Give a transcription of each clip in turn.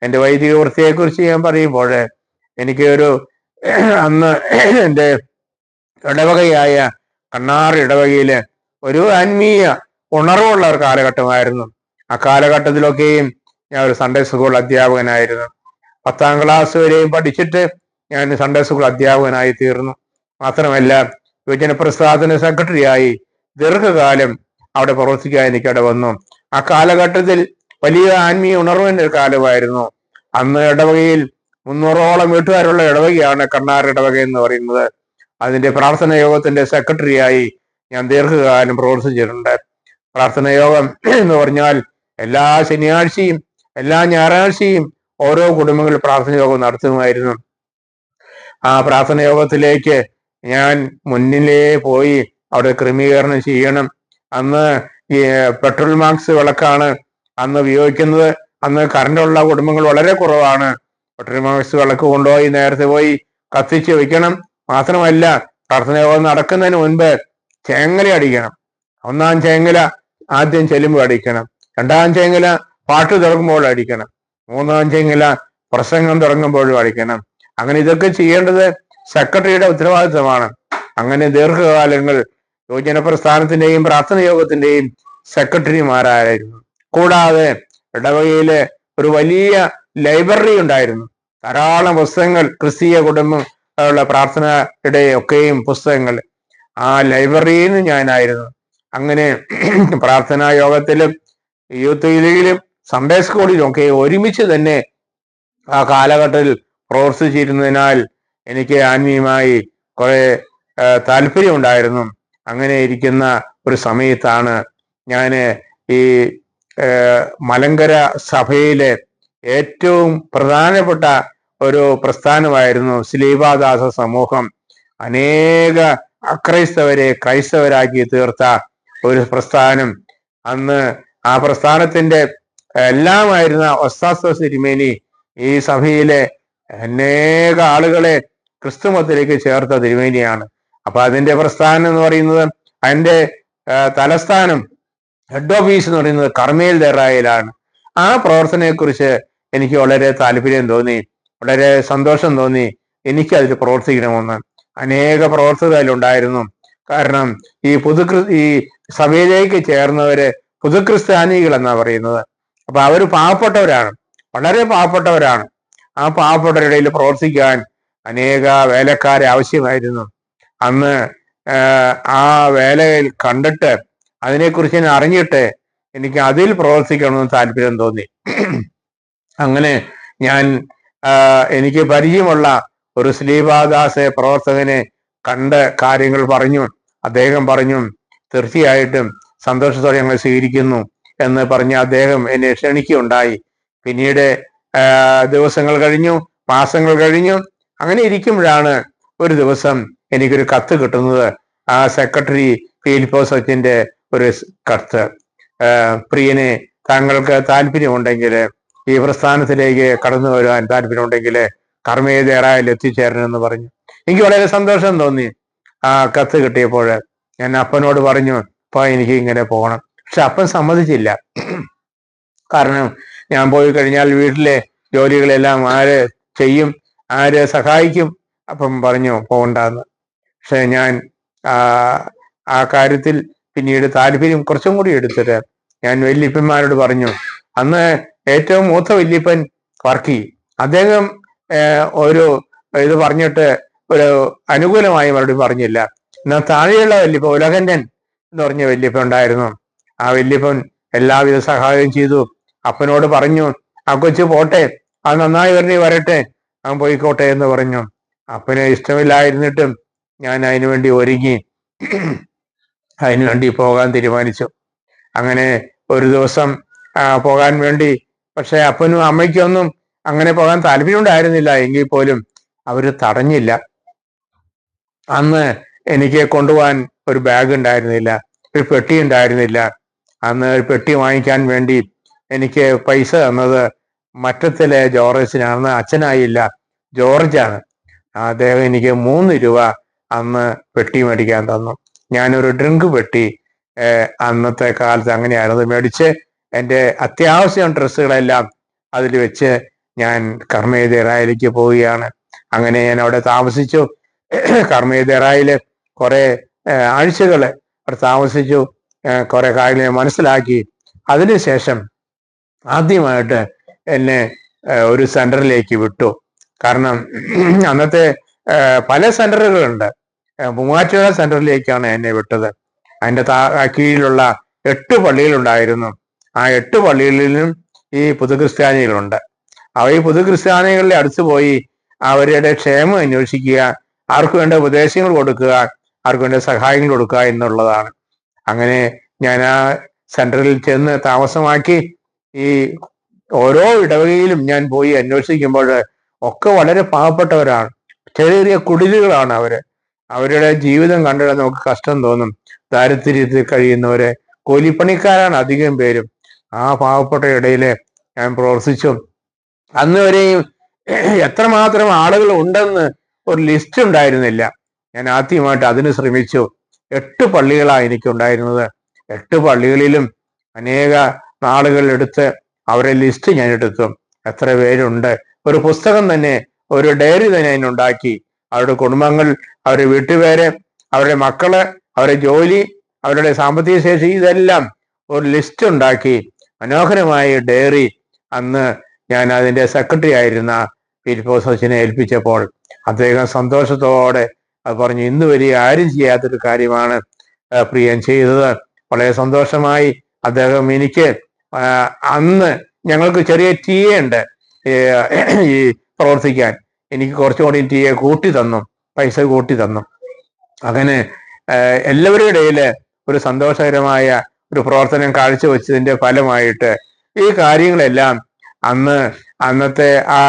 എൻ്റെ വൈദിക വൃത്തിയെക്കുറിച്ച് ഞാൻ പറയുമ്പോൾ എനിക്ക് അന്ന് എൻ്റെ ഇടവകയായ കണ്ണാർ ഇടവകയില് ഒരു ആത്മീയ ഉണർവുള്ള ഒരു കാലഘട്ടമായിരുന്നു. ആ കാലഘട്ടത്തിലൊക്കെയും ഞാൻ ഒരു സൺഡേ സ്കൂൾ അധ്യാപകനായിരുന്നു. 10ാം ക്ലാസ് വരെയും പഠിച്ചിട്ട് ഞാൻ സൺഡേ സ്കൂൾ അധ്യാപകനായി തീർന്നു. മാത്രമല്ല യുവജന പ്രസ്ഥാനത്തിന് സെക്രട്ടറിയായി ദീർഘകാലം അവിടെ പ്രവർത്തിക്കാൻ എനിക്കവിടെ വന്നു. ആ കാലഘട്ടത്തിൽ വലിയ ആത്മീയ ഉണർവിന്റെ ഒരു കാലമായിരുന്നു. അന്ന് ഇടവകയിൽ 300ഓളം വീട്ടുകാരുള്ള ഇടവകയാണ് കണ്ണാർ ഇടവക എന്ന് പറയുന്നത്. അതിന്റെ പ്രാർത്ഥന യോഗത്തിന്റെ സെക്രട്ടറിയായി ഞാൻ ദീർഘകാലം പ്രവർത്തിച്ചിട്ടുണ്ട്. പ്രാർത്ഥന യോഗം എന്ന് പറഞ്ഞാൽ എല്ലാ ശനിയാഴ്ചയും എല്ലാ ഞായറാഴ്ചയും ഓരോ കുടുംബങ്ങളിൽ പ്രാർത്ഥന യോഗം നടത്തുമായിരുന്നു. ആ പ്രാർത്ഥന യോഗത്തിലേക്ക് ഞാൻ മുന്നിലേ പോയി അവിടെ ക്രമീകരണം ചെയ്യണം. അന്ന് ഈ പെട്രോൾ മാക്സ് വിളക്കാണ് അന്ന് ഉപയോഗിക്കുന്നത്. അന്ന് കറണ്ടുള്ള കുടുംബങ്ങൾ വളരെ കുറവാണ്. പെട്രോൾ മാക്സ് വിളക്ക് കൊണ്ടുപോയി നേരത്തെ പോയി കത്തിച്ച് വെക്കണം. മാത്രമല്ല പ്രാർത്ഥന യോഗം നടക്കുന്നതിന് മുൻപ് ചേങ്ങല അടിക്കണം. 1ാം ചേങ്ങല ആദ്യം ചെല്ലുമ്പോൾ അടിക്കണം. 2ാം ചേങ്ങല പാട്ട് തുടങ്ങുമ്പോൾ അടിക്കണം. 3ാം ചേങ്ങല പ്രസംഗം തുടങ്ങുമ്പോഴും അടിക്കണം. അങ്ങനെ ഇതൊക്കെ ചെയ്യേണ്ടത് സെക്രട്ടറിയുടെ ഉത്തരവാദിത്തമാണ്. അങ്ങനെ ദീർഘകാലങ്ങൾ യുവജന പ്രസ്ഥാനത്തിന്റെയും പ്രാർത്ഥന യോഗത്തിന്റെയും സെക്രട്ടറിമാരായിരുന്നു. കൂടാതെ ഇടവകയിലെ ഒരു വലിയ ലൈബ്രറി ഉണ്ടായിരുന്നു. ധാരാളം പുസ്തകങ്ങൾ, ക്രിസ്തീയ കുടുംബമുള്ള പ്രാർത്ഥനയുടെ ഒക്കെയും പുസ്തകങ്ങൾ ആ ലൈബ്രറിയിൽ നിന്ന് ഞാനായിരുന്നു. അങ്ങനെ പ്രാർത്ഥനാ യോഗത്തിലും യൂത്ത് ലീഗിലും സൺഡേ സ്കൂളിലും ഒക്കെ ഒരുമിച്ച് തന്നെ ആ കാലഘട്ടത്തിൽ പ്രവർത്തിച്ചിരുന്നതിനാൽ എനിക്ക് ആത്മീയമായി കുറെ താല്പര്യമുണ്ടായിരുന്നു. അങ്ങനെ ഇരിക്കുന്ന ഒരു സമയത്താണ് ഞാൻ ഈ മലങ്കര സഭയിലെ ഏറ്റവും പ്രധാനപ്പെട്ട ഒരു പ്രസ്ഥാനമായിരുന്നു ശ്ലീബാദാസ സമൂഹം. അനേക അക്രൈസ്തവരെ ക്രൈസ്തവരാക്കി തീർത്ത ഒരു പ്രസ്ഥാനം. അന്ന് ആ പ്രസ്ഥാനത്തിന്റെ എല്ലാമായിരുന്ന ഒസ്താസ് തിരുമേനി ഈ സഭയിലെ അനേക ആളുകളെ ക്രിസ്തുമതത്തിലേക്ക് ചേർത്ത തിരുമേനിയാണ്. അപ്പൊ അതിന്റെ പ്രസ്ഥാനം എന്ന് പറയുന്നത്, അതിന്റെ തലസ്ഥാനം, ഹെഡ് ഓഫീസ് എന്ന് പറയുന്നത് കർമേൽ ദറായിലാണ്. ആ പ്രവർത്തനയെക്കുറിച്ച് എനിക്ക് വളരെ താല്പര്യം തോന്നി, വളരെ സന്തോഷം തോന്നി. എനിക്ക് അതിൽ പ്രവർത്തിക്കണമെന്ന്. അനേക പ്രവർത്തകർ അതിലുണ്ടായിരുന്നു. കാരണം ഈ സഭയിലേക്ക് ചേർന്നവര് പുതുക്രിസ്ത്യാനികൾ എന്നാ പറയുന്നത്. അപ്പൊ അവര് പാവപ്പെട്ടവരാണ്, വളരെ പാവപ്പെട്ടവരാണ്. ആ പാവപ്പെട്ടവരുടെ ഇടയിൽ പ്രവർത്തിക്കാൻ അനേക വേലക്കാരെ ആവശ്യമായിരുന്നു. അന്ന് ആ വേലയിൽ കണ്ടിട്ട് അതിനെക്കുറിച്ച് ഞാൻ അറിഞ്ഞിട്ട് എനിക്ക് അതിൽ പ്രവർത്തിക്കണമെന്ന് താല്പര്യം തോന്നി. അങ്ങനെ ഞാൻ എനിക്ക് പരിചയമുള്ള ഒരു ശ്ലീബാദാസ പ്രവർത്തകനെ കണ്ട് കാര്യങ്ങൾ പറഞ്ഞു. അദ്ദേഹം പറഞ്ഞു, തീർച്ചയായിട്ടും സന്തോഷത്തോടെ ഞങ്ങൾ സ്വീകരിക്കുന്നു എന്ന് പറഞ്ഞ് അദ്ദേഹം എന്നെ ക്ഷണിക്കുകയുണ്ടായി. പിന്നീട് ദിവസങ്ങൾ കഴിഞ്ഞു, മാസങ്ങൾ കഴിഞ്ഞു. അങ്ങനെ ഇരിക്കുമ്പോഴാണ് ഒരു ദിവസം എനിക്കൊരു കത്ത് കിട്ടുന്നത്. ആ സെക്രട്ടറി ഫിലിപ്പോസ് അച്ഛന്റെ ഒരു കത്ത്. പ്രിയനെ, താങ്കൾക്ക് താല്പര്യമുണ്ടെങ്കിൽ ഈ പ്രസ്ഥാനത്തിലേക്ക് കടന്നു വരുവാൻ താല്പര്യമുണ്ടെങ്കിൽ കർമ്മേദേറായിൽ എത്തിച്ചേരണമെന്ന് പറഞ്ഞു. എനിക്ക് വളരെ സന്തോഷം തോന്നി. ആ കത്ത് കിട്ടിയപ്പോൾ ഞാൻ അപ്പനോട് പറഞ്ഞു, അപ്പൊ എനിക്ക് ഇങ്ങനെ പോകണം. പക്ഷെ അപ്പൻ സമ്മതിച്ചില്ല. കാരണം ഞാൻ പോയി കഴിഞ്ഞാൽ വീട്ടിലെ ജോലികളെല്ലാം ആര് ചെയ്യും, ആര് സഹായിക്കും? അപ്പം പറഞ്ഞു പോകണ്ടെന്ന്. പക്ഷെ ഞാൻ ആ കാര്യത്തിൽ പിന്നീട് താല്പര്യം കുറച്ചും കൂടി എടുത്തിട്ട് ഞാൻ വല്യപ്പന്മാരോട് പറഞ്ഞു. അന്ന് ഏറ്റവും മൂത്ത വല്യപ്പൻ വർക്കി, അദ്ദേഹം ഒരു ഇത് പറഞ്ഞിട്ട് ഒരു അനുകൂലമായി മറുപടി പറഞ്ഞില്ല. എന്നാൽ താഴെയുള്ള വല്യപ്പൻ, ഉലകന്റൻ എന്ന് പറഞ്ഞ വല്യപ്പൻ ഉണ്ടായിരുന്നു. ആ വല്യപ്പൻ എല്ലാവിധ സഹായവും ചെയ്തു. അപ്പനോട് പറഞ്ഞു, ആ കൊച്ചു പോട്ടെ, അത് നന്നായി വരട്ടെ, അവൻ പോയിക്കോട്ടെ എന്ന് പറഞ്ഞു. അപ്പന് ഇഷ്ടമില്ലായിരുന്നിട്ടും ഞാൻ അതിനുവേണ്ടി ഒരുങ്ങി അതിനുവേണ്ടി പോകാൻ തീരുമാനിച്ചു. അങ്ങനെ ഒരു ദിവസം പോകാൻ വേണ്ടി, പക്ഷെ അപ്പനും അമ്മയ്ക്കൊന്നും അങ്ങനെ പോകാൻ താല്പര്യമുണ്ടായിരുന്നില്ല. എങ്കിൽ പോലും അവര് തടഞ്ഞില്ല. അന്ന് എനിക്ക് കൊണ്ടുപോകാൻ ഒരു ബാഗ് ഉണ്ടായിരുന്നില്ല, ഒരു പെട്ടി ഉണ്ടായിരുന്നില്ല. അന്ന് ഒരു പെട്ടി വാങ്ങിക്കാൻ വേണ്ടി എനിക്ക് പൈസ തന്നത് മറ്റത്തിലെ ജോർജിനാണ്. അച്ഛനായില്ല, ജോർജാണ്. അദ്ദേഹം എനിക്ക് 3 രൂപ അന്ന് പെട്ടി മേടിക്കാൻ തന്നു. ഞാനൊരു ഡ്രിങ്ക് പെട്ടി അന്നത്തെ കാലത്ത് അങ്ങനെയായിരുന്നു മേടിച്ച് എൻ്റെ അത്യാവശ്യം ഡ്രസ്സുകളെല്ലാം അതിൽ വെച്ച് ഞാൻ കർമ്മേദേറായിലേക്ക് പോവുകയാണ്. അങ്ങനെ ഞാൻ അവിടെ താമസിച്ചു. കർമ്മേദേറായില് കുറെ ആഴ്ചകൾ അവിടെ താമസിച്ചു. കുറെ കാര്യങ്ങൾ മനസ്സിലാക്കി. അതിനുശേഷം ആദ്യമായിട്ട് എന്നെ ഒരു സെന്ററിലേക്ക് വിട്ടു. കാരണം അന്നത്തെ പല സെന്ററുകളുണ്ട്. മൂവാറ്റുപുഴ സെന്ററിലേക്കാണ് എന്നെ വിട്ടത്. അതിൻ്റെ കീഴിലുള്ള 8 പള്ളികളുണ്ടായിരുന്നു. ആ 8 പള്ളികളിലും ഈ പുതുക്രിസ്ത്യാനികളുണ്ട്. ഈ പുതുക്രിസ്ത്യാനികളുടെ അടുത്ത് പോയി അവരുടെ ക്ഷേമം അന്വേഷിക്കുക, അവർക്ക് വേണ്ട ഉപദേശങ്ങൾ കൊടുക്കുക, അവർക്ക് വേണ്ട സഹായങ്ങൾ കൊടുക്കുക എന്നുള്ളതാണ്. അങ്ങനെ ഞാൻ ആ സെന്ററിൽ ചെന്ന് താമസമാക്കി. ഈ ഓരോ ഇടവകയിലും ഞാൻ പോയി അന്വേഷിക്കുമ്പോൾ ഒക്കെ വളരെ പാവപ്പെട്ടവരാണ്. ചെറിയ ചെറിയ കുടിലുകളാണ് അവരുടെ ജീവിതം കണ്ടിട്ട് നമുക്ക് കഷ്ടം തോന്നും. ദാരിദ്ര്യത്തിൽ കഴിയുന്നവരെ, കൂലിപ്പണിക്കാരാണ് അധികം പേരും. ആ പാവപ്പെട്ട ഇടയില് ഞാൻ പ്രവർത്തിച്ചു. അന്ന് വരെയും എത്രമാത്രം ആളുകൾ ഉണ്ടെന്ന് ഒരു ലിസ്റ്റ് ഉണ്ടായിരുന്നില്ല. ഞാൻ ആദ്യമായിട്ട് അതിന് ശ്രമിച്ചു. 8 പള്ളികളാണ് എനിക്കുണ്ടായിരുന്നത്. 8 പള്ളികളിലും അനേക നാളുകൾ എടുത്ത് അവരെ ലിസ്റ്റ് ഞാൻ എടുത്തു. എത്ര പേരുണ്ട്, ഒരു പുസ്തകം തന്നെ, ഒരു ഡയറി തന്നെ അതിനുണ്ടാക്കി. അവരുടെ കുടുംബങ്ങൾ, അവരുടെ വീട്ടുപേര്, അവരുടെ മക്കള്, അവരുടെ ജോലി, അവരുടെ സാമ്പത്തിക ശേഷി, ഇതെല്ലാം ഒരു ലിസ്റ്റ് ഉണ്ടാക്കി മനോഹരമായ ഡയറി അന്ന് ഞാൻ അതിൻ്റെ സെക്രട്ടറി ആയിരുന്ന ഫിലിപ്പോസ് അച്ഛനെ ഏൽപ്പിച്ചപ്പോൾ അദ്ദേഹം സന്തോഷത്തോടെ അത് പറഞ്ഞു, ഇന്ന് വരെ ആരും ചെയ്യാത്തൊരു കാര്യമാണ് പ്രിയൻ ചെയ്തത്. വളരെ സന്തോഷമായി. അദ്ദേഹം എനിക്ക് അന്ന് ഞങ്ങൾക്ക് ചെറിയ ടി എ ഉണ്ട് ഈ പ്രവർത്തിക്കാൻ. എനിക്ക് കുറച്ചുകൂടി ടി എ കൂട്ടി തന്നു, പൈസ കൂട്ടി തന്നു. അങ്ങനെ എല്ലാവരുടെ ഇടയിൽ ഒരു സന്തോഷകരമായ ഒരു പ്രവർത്തനം കാഴ്ചവെച്ചതിന്റെ ഫലമായിട്ട് ഈ കാര്യങ്ങളെല്ലാം അന്നത്തെ ആ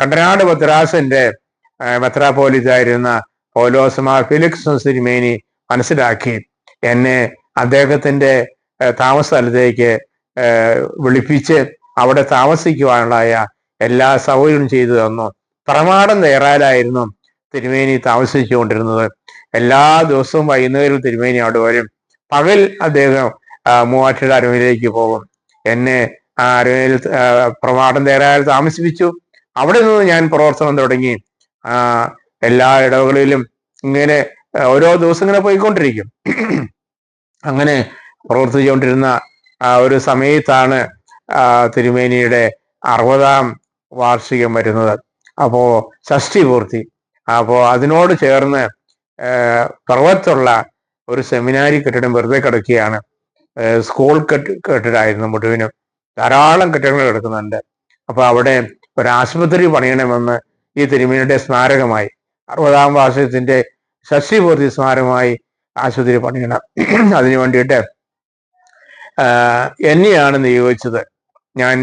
കണ്ടനാട് മദ്രാസിന്റെ മെത്രാപ്പോലിത്തായിരുന്ന പൗലോസ് മാർ ഫെലിക്സ് തിരുമേനി മനസ്സിലാക്കി എന്നെ അദ്ദേഹത്തിന്റെ താമസ സ്ഥലത്തേക്ക് വിളിപ്പിച്ച് അവിടെ താമസിക്കുവാനുള്ള എല്ലാ സൗകര്യവും ചെയ്തു തന്നു. പ്രമാടം തയ്യാറാലായിരുന്നു തിരുമേനി താമസിച്ചുകൊണ്ടിരുന്നത്. എല്ലാ ദിവസവും വൈകുന്നേരം തിരുമേനി അവിടെ വരും. പകൽ അദ്ദേഹം മൂവാറ്റുപുഴ അരമനയിലേക്ക് പോകും. എന്നെ ആ അരമനയിൽ പ്രമാടം തയ്യാറായാൽ താമസിപ്പിച്ചു. അവിടെ നിന്ന് ഞാൻ പ്രവർത്തനം തുടങ്ങി. എല്ലാ ഇടവകളിലും ഇങ്ങനെ ഓരോ ദിവസം ഇങ്ങനെ പോയിക്കൊണ്ടിരിക്കും. അങ്ങനെ പ്രവർത്തിച്ചുകൊണ്ടിരുന്ന ഒരു സമയത്താണ് തിരുമേനിയുടെ 60-ാം വാർഷികം വരുന്നത്. അപ്പോ ഷഷ്ടി പൂർത്തി. അപ്പോൾ അതിനോട് ചേർന്ന് പർവ്വത്തുള്ള ഒരു സെമിനാരി കെട്ടിടം വെറുതെ കിടക്കുകയാണ്. സ്കൂൾ കെട്ടിടമായിരുന്നു മുഴുവനും. ധാരാളം കെട്ടിടങ്ങൾ കിടക്കുന്നുണ്ട്. അപ്പൊ അവിടെ ഒരു ആശുപത്രി പണിയണമെന്ന് ഈ തിരുമേനിയുടെ സ്മാരകമായി 60-ാം വാർഷികത്തിന്റെ ഷഷ്ടി പൂർത്തി സ്മാരകമായി ആശുപത്രി പണിയണം. അതിനു വേണ്ടിയിട്ട് എന്നെയാണ് നിയോഗിച്ചത്. ഞാൻ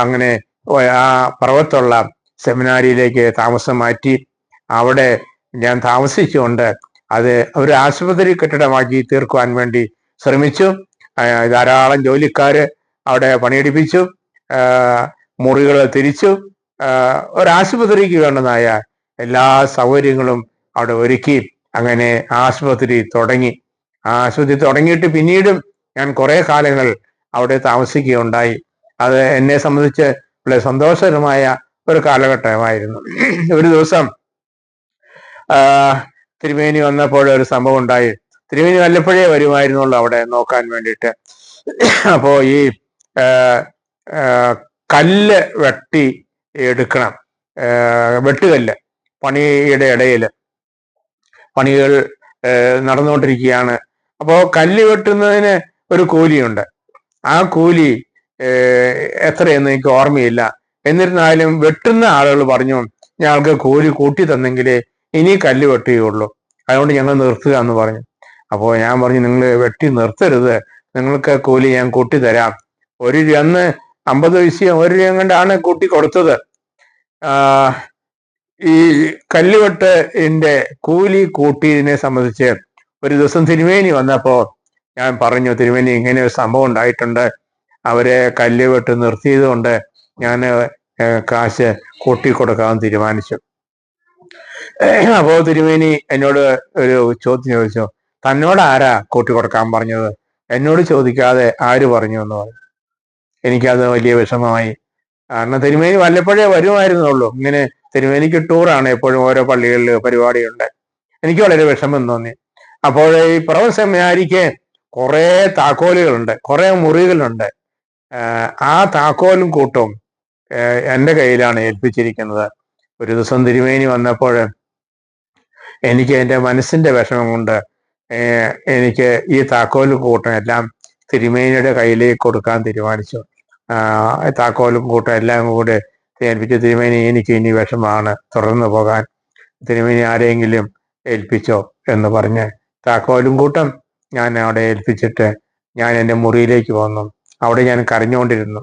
അങ്ങനെ ആ പർവ്വത്തുള്ള സെമിനാരിയിലേക്ക് താമസം മാറ്റി. അവിടെ ഞാൻ താമസിച്ചുകൊണ്ട് അത് ഒരു ആശുപത്രി കെട്ടിടമാക്കി തീർക്കുവാൻ വേണ്ടി ശ്രമിച്ചു. ധാരാളം ജോലിക്കാര് അവിടെ പണിയെടുപ്പിച്ചു, മുറികൾ തിരിച്ചു, ഒരാശുപത്രിക്ക് വേണ്ടതായ എല്ലാ സൗകര്യങ്ങളും അവിടെ ഒരുക്കി. അങ്ങനെ ആശുപത്രി തുടങ്ങി. ആശുപത്രി തുടങ്ങിയിട്ട് പിന്നീടും ഞാൻ കുറെ കാലങ്ങൾ അവിടെ താമസിക്കുകയുണ്ടായി. അത് എന്നെ സംബന്ധിച്ച് വളരെ സന്തോഷകരമായ ഒരു കാലഘട്ടമായിരുന്നു. ഒരു ദിവസം തിരുമേനി വന്നപ്പോൾ ഒരു സംഭവം ഉണ്ടായി. തിരുമേനി വല്ലപ്പോഴേ വരുമായിരുന്നുള്ളൂ അവിടെ നോക്കാൻ വേണ്ടിയിട്ട്. അപ്പോ ഈ കല്ല് വെട്ടി എടുക്കണം, വെട്ടുകല്ല്. പണിയുടെ ഇടയിൽ പണികൾ നടന്നുകൊണ്ടിരിക്കുകയാണ്. അപ്പോൾ കല്ല് വെട്ടുന്നതിന് ഒരു കൂലിയുണ്ട്. ആ കൂലി എത്രയെന്ന് എനിക്ക് ഓർമ്മയില്ല. എന്നിരുന്നാലും വെട്ടുന്ന ആളുകൾ പറഞ്ഞു, ഞങ്ങൾക്ക് കൂലി കൂട്ടി തന്നെങ്കിലേ ഇനി കല്ല് വെട്ടുകയുള്ളൂ, അതുകൊണ്ട് ഞങ്ങൾ നിർത്തുക എന്ന് പറഞ്ഞു. അപ്പോൾ ഞാൻ പറഞ്ഞു, നിങ്ങൾ വെട്ടി നിർത്തരുത്, നിങ്ങൾക്ക് കൂലി ഞാൻ കൂട്ടി തരാം. അന്ന് 50 പൈസയും 1 രൂപയും കൊണ്ടാണ് കൂട്ടി കൊടുത്തത്. ഈ കല്ലുവെട്ടിന്റെ കൂലി കൂട്ടിയതിനെ സംബന്ധിച്ച് ഒരു ദിവസം തിരുമേനി വന്നപ്പോൾ ഞാൻ പറഞ്ഞു, തിരുമേനി ഇങ്ങനെ ഒരു സംഭവം ഉണ്ടായിട്ടുണ്ട്, അവരെ കല്ലുവെട്ട് നിർത്തിയത് കൊണ്ട് ഞാൻ കാശ് കൂട്ടി കൊടുക്കാൻ തീരുമാനിച്ചു. അപ്പോൾ തിരുമേനി എന്നോട് ഒരു ചോദ്യം ചോദിച്ചു, തന്നോട് ആരാ കൂട്ടി കൊടുക്കാൻ പറഞ്ഞത്? എന്നോട് ചോദിക്കാതെ ആര് പറഞ്ഞു എന്ന് പറഞ്ഞു. എനിക്കത് വലിയ വിഷമമായി. കാരണം തിരുമേനി വല്ലപ്പോഴേ വരുമായിരുന്നുള്ളൂ. ഇങ്ങനെ തിരുമേനിക്ക് ടൂറാണ് എപ്പോഴും, ഓരോ പള്ളികളിൽ പരിപാടിയുണ്ട്. എനിക്ക് വളരെ വിഷമം തോന്നി. അപ്പോൾ ഈ പ്രൊഫസർ സെമിനാരിക്ക് കുറെ താക്കോലുകളുണ്ട്, കുറെ മുറികളുണ്ട്. ആ താക്കോലും കൂട്ടും എൻ്റെ കയ്യിലാണ് ഏൽപ്പിച്ചിരിക്കുന്നത്. ഒരു ദിവസം തിരുമേനി വന്നപ്പോൾ എനിക്ക് എൻ്റെ മനസ്സിന്റെ വിഷമം കൊണ്ട് എനിക്ക് ഈ താക്കോലും കൂട്ടും എല്ലാം തിരുമേനിയുടെ കയ്യിലേക്ക് കൊടുക്കാൻ തീരുമാനിച്ചു. താക്കോലും കൂട്ടും എല്ലാം കൂടെ ഏൽപ്പിച്ചു. തിരുമേനി, എനിക്ക് ഇനി വിഷമാണ്, തുടർന്ന് പോകാൻ തിരുമേനി ആരെങ്കിലും ഏൽപ്പിച്ചോ എന്ന് പറഞ്ഞ് താക്കോലും കൂട്ടം ഞാൻ അവിടെ ഏൽപ്പിച്ചിട്ട് ഞാൻ എൻ്റെ മുറിയിലേക്ക് വന്നു. അവിടെ ഞാൻ കരഞ്ഞുകൊണ്ടിരുന്നു.